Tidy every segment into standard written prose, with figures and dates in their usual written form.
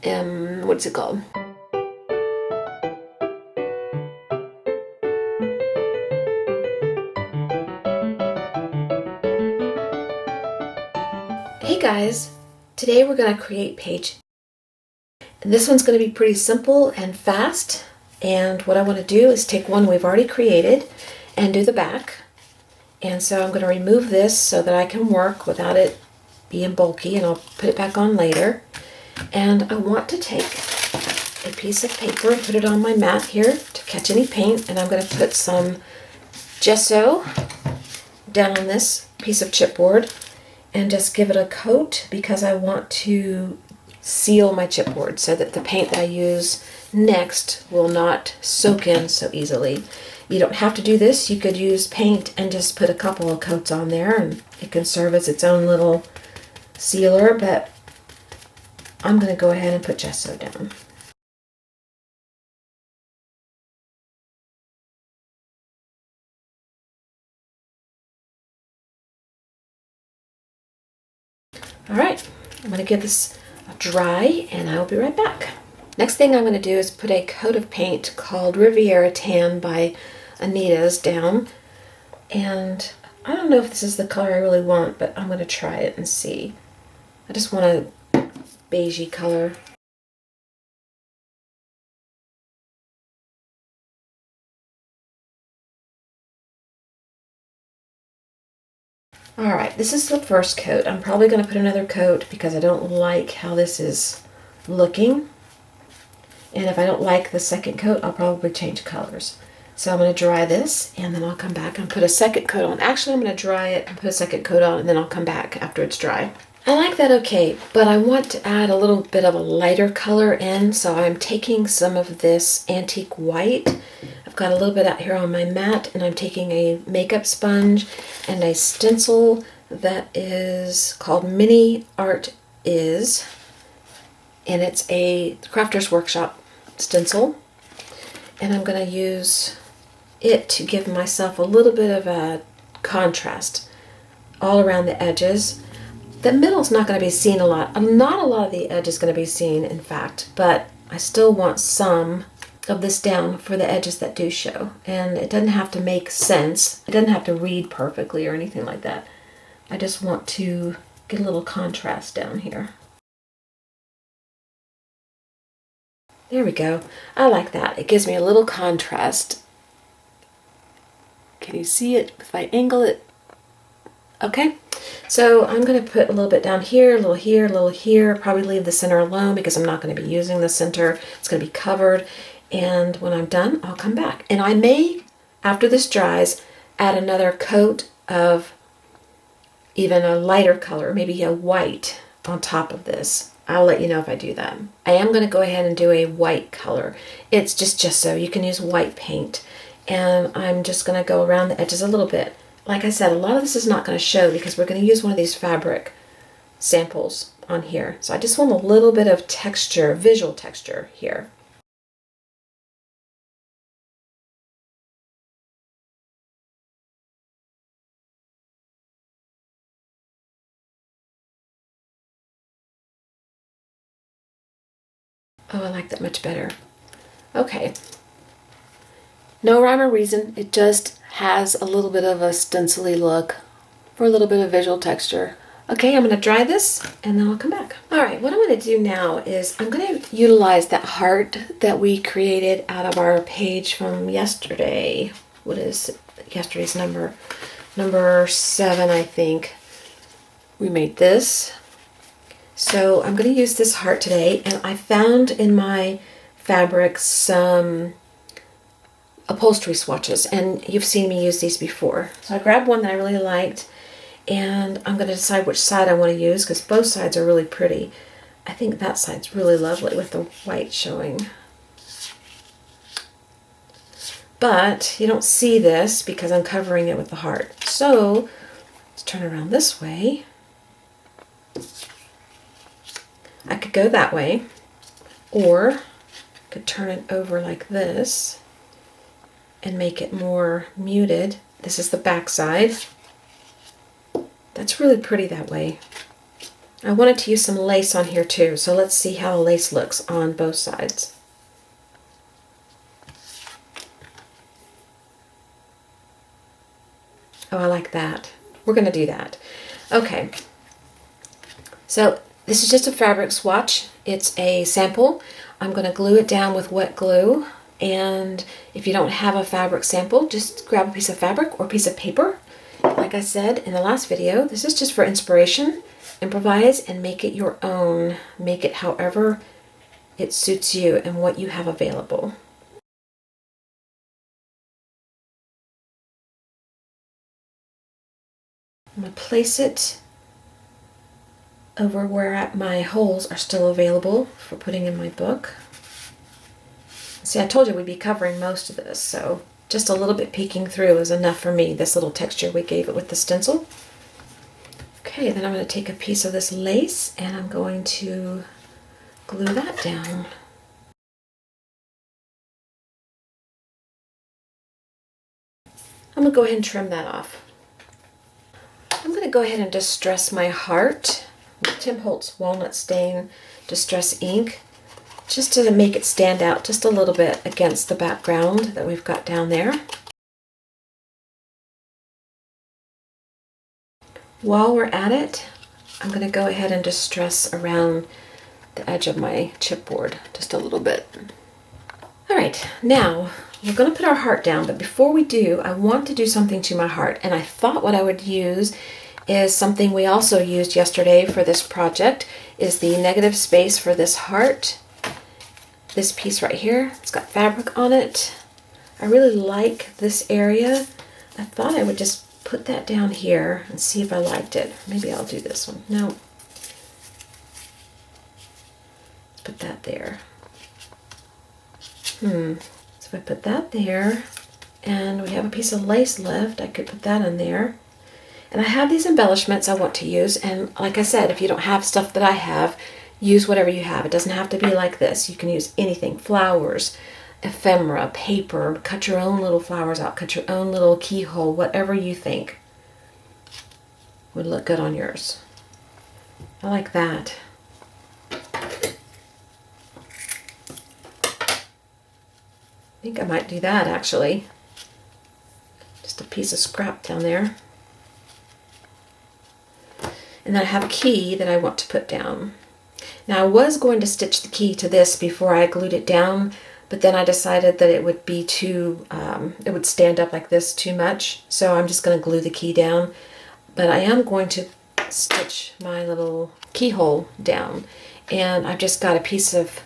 what's it called? Hey guys, today we're going to create page. And this one's going to be pretty simple and fast. And what I want to do is take one we've already created and do the back. And so I'm going to remove this so that I can work without it being bulky, and I'll put it back on later. And I want to take a piece of paper and put it on my mat here to catch any paint, and I'm going to put some gesso down on this piece of chipboard and just give it a coat because I want to seal my chipboard so that the paint that I use next will not soak in so easily. You don't have to do this. You could use paint and just put a couple of coats on there and it can serve as its own little sealer, but I'm going to go ahead and put gesso down. All right, I'm going to give this a dry and I'll be right back. Next thing I'm going to do is put a coat of paint called Riviera Tan by Anita's down. And I don't know if this is the color I really want, but I'm going to try it and see. I just want a beigey color. Alright, this is the first coat. I'm probably going to put another coat because I don't like how this is looking. And if I don't like the second coat, I'll probably change colors. So I'm going to dry this and then I'll come back and put a second coat on. Actually, I'm going to dry it and put a second coat on and then I'll come back after it's dry. I like that okay, but I want to add a little bit of a lighter color in, so I'm taking some of this antique white. I've got a little bit out here on my mat, and I'm taking a makeup sponge and a stencil that is called Mini Art Is, and it's a Crafter's Workshop stencil, and I'm going to use it to give myself a little bit of a contrast all around the edges. The middle's not going to be seen a lot. Not a lot of the edge is going to be seen, in fact, but I still want some of this down for the edges that do show. And it doesn't have to make sense. It doesn't have to read perfectly or anything like that. I just want to get a little contrast down here. There we go. I like that. It gives me a little contrast. Can you see it if I angle it? Okay, so I'm going to put a little bit down here, a little here, a little here. Probably leave the center alone because I'm not going to be using the center. It's going to be covered. And when I'm done, I'll come back. And I may, after this dries, add another coat of even a lighter color, maybe a white on top of this. I'll let you know if I do that. I am going to go ahead and do a white color. It's just so you can use white paint. And I'm just going to go around the edges a little bit. Like I said, a lot of this is not going to show because we're going to use one of these fabric samples on here. So I just want a little bit of texture, visual texture here. Oh, I like that much better. Okay. No rhyme or reason. It just has a little bit of a stencil-y look for a little bit of visual texture. Okay, I'm going to dry this and then I'll come back. All right, what I'm going to do now is I'm going to utilize that heart that we created out of our page from yesterday. What is yesterday's number? Number 7, I think. We made this. So I'm going to use this heart today, and I found in my fabric some upholstery swatches, and you've seen me use these before. So I grabbed one that I really liked, and I'm going to decide which side I want to use because both sides are really pretty. I think that side's really lovely with the white showing. But you don't see this because I'm covering it with the heart. So let's turn it around this way. I could go that way, or I could turn it over like this and make it more muted. This is the back side. That's really pretty that way. I wanted to use some lace on here too, so let's see how the lace looks on both sides. Oh, I like that. We're going to do that. Okay. So this is just a fabric swatch. It's a sample. I'm going to glue it down with wet glue. And if you don't have a fabric sample, just grab a piece of fabric or piece of paper. Like I said in the last video, this is just for inspiration. Improvise and make it your own. Make it however it suits you and what you have available. I'm going to place it over where my holes are still available for putting in my book. See, I told you we'd be covering most of this, so just a little bit peeking through is enough for me, this little texture we gave it with the stencil. Okay, then I'm going to take a piece of this lace and I'm going to glue that down. I'm going to go ahead and trim that off. I'm going to go ahead and distress my heart with Tim Holtz Walnut Stain Distress Ink, just to make it stand out just a little bit against the background that we've got down there. While we're at it, I'm going to go ahead and distress around the edge of my chipboard just a little bit. All right, now we're going to put our heart down, but before we do, I want to do something to my heart, and I thought what I would use is something we also used yesterday for this project, is the negative space for this heart. This piece right here, it's got fabric on it. I really like this area. I thought I would just put that down here and see if I liked it. Maybe I'll do this one. No. Let's put that there. So if I put that there, and we have a piece of lace left, I could put that in there. And I have these embellishments I want to use, and like I said, if you don't have stuff that I have, use whatever you have. It doesn't have to be like this. You can use anything, flowers, ephemera, paper, cut your own little flowers out, cut your own little keyhole, whatever you think would look good on yours. I like that. I think I might do that actually. Just a piece of scrap down there. And then I have a key that I want to put down. Now I was going to stitch the key to this before I glued it down, but then I decided that it would be too, it would stand up like this too much. So I'm just going to glue the key down. But I am going to stitch my little keyhole down. And I've just got a piece of,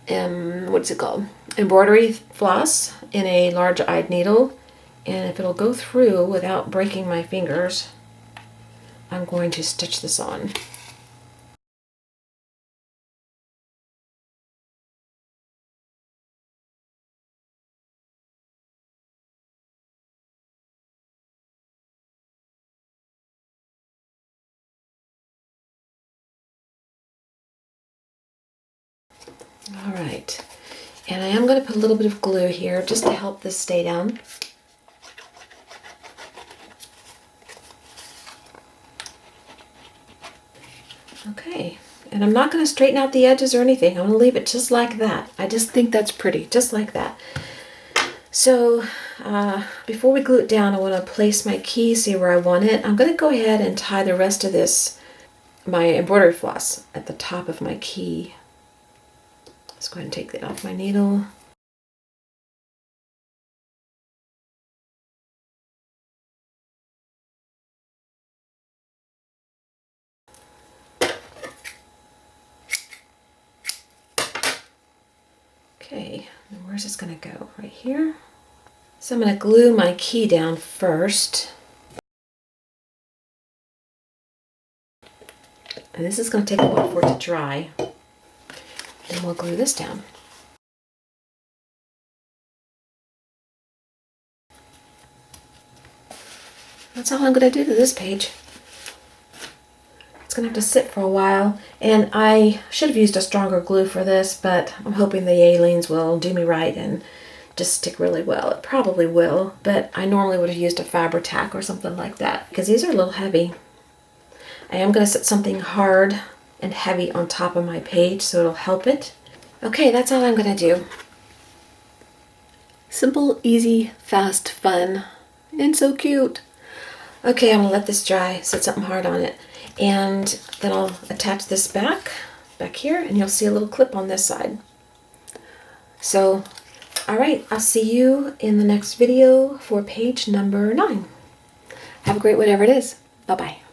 what's it called? Embroidery floss in a large-eyed needle. And if it'll go through without breaking my fingers, I'm going to stitch this on. All right, and I am going to put a little bit of glue here just to help this stay down. Okay, and I'm not going to straighten out the edges or anything. I'm going to leave it just like that. I just think that's pretty, just like that. So before we glue it down, I want to place my key, see where I want it. I'm going to go ahead and tie the rest of this, my embroidery floss, at the top of my key. Let's go ahead and take that off my needle. Okay, and where's this going to go? Right here. So I'm going to glue my key down first. And this is going to take a while for it to dry. Then we'll glue this down. That's all I'm going to do to this page. It's going to have to sit for a while, and I should have used a stronger glue for this, but I'm hoping the Aleene's will do me right and just stick really well. It probably will, but I normally would have used a Fabri-Tac or something like that because these are a little heavy. I am going to set something hard and heavy on top of my page, so it'll help it. Okay, that's all I'm gonna do. Simple, easy, fast, fun, and so cute. Okay, I'm gonna let this dry, set something hard on it, and then I'll attach this back here, and you'll see a little clip on this side. So, all right, I'll see you in the next video for page number 9. Have a great whatever it is. Bye-bye.